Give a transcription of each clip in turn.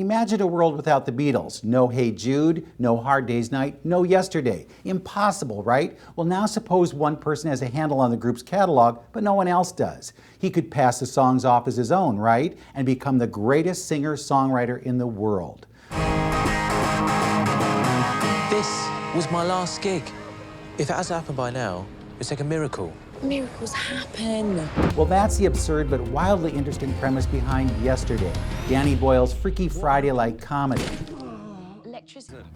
Imagine a world without the Beatles. No Hey Jude, no Hard Day's Night, no Yesterday. Impossible, right? Well, now suppose one person has a handle on the group's catalog, but no one else does. He could pass the songs off as his own, right? And become the greatest singer-songwriter in the world. This was my last gig. If it hasn't happened by now, it's like a miracle. Miracles happen. Well, that's the absurd but wildly interesting premise behind Yesterday, Danny Boyle's Freaky Friday-like comedy.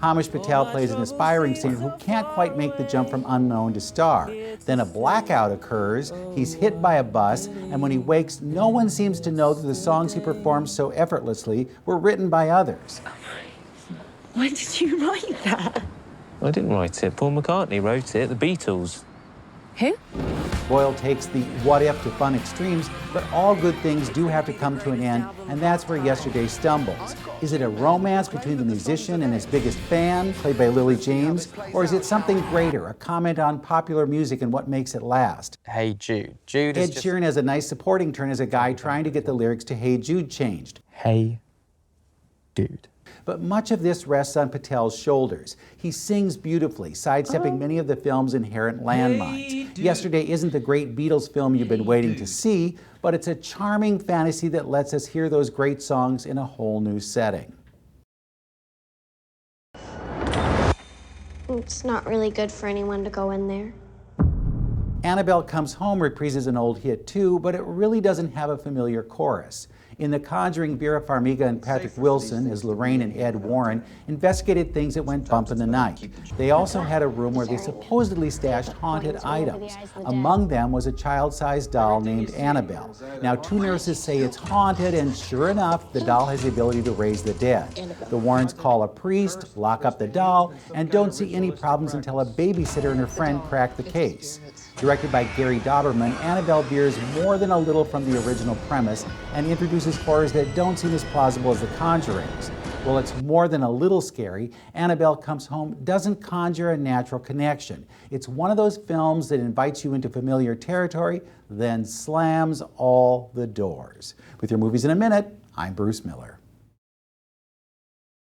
Hamish Patel plays an aspiring singer who can't quite make the jump from unknown to star. Then a blackout occurs, he's hit by a bus, and when he wakes, no one seems to know that the songs he performed so effortlessly were written by others. When did you write that? I didn't write it. Paul McCartney wrote it, the Beatles. Who? Boyle takes the what-if to fun extremes, but all good things do have to come to an end, and that's where Yesterday stumbles. Is it a romance between the musician and his biggest fan, played by Lily James, or is it something greater, a comment on popular music and what makes it last? Hey Jude. Jude is Ed Sheeran has a nice supporting turn as a guy trying to get the lyrics to Hey Jude changed. Hey Dude. But much of this rests on Patel's shoulders. He sings beautifully, sidestepping many of the film's inherent landmines. Yesterday isn't the great Beatles film you've been waiting to see, but it's a charming fantasy that lets us hear those great songs in a whole new setting. It's not really good for anyone to go in there. Annabelle Comes Home reprises an old hit too, but it really doesn't have a familiar chorus. In The Conjuring, Vera Farmiga and Patrick Wilson, as Lorraine and Ed Warren, investigated things that went bump in the night. They also had a room where they supposedly stashed haunted items. Among them was a child-sized doll named Annabelle. Now, two nurses say it's haunted, and sure enough, the doll has the ability to raise the dead. The Warrens call a priest, lock up the doll, and don't see any problems until a babysitter and her friend crack the case. Directed by Gary Dauberman, Annabelle veers more than a little from the original premise and introduces horrors that don't seem as plausible as The Conjuring's. While it's more than a little scary, Annabelle Comes Home doesn't conjure a natural connection. It's one of those films that invites you into familiar territory, then slams all the doors. With your movies in a minute, I'm Bruce Miller.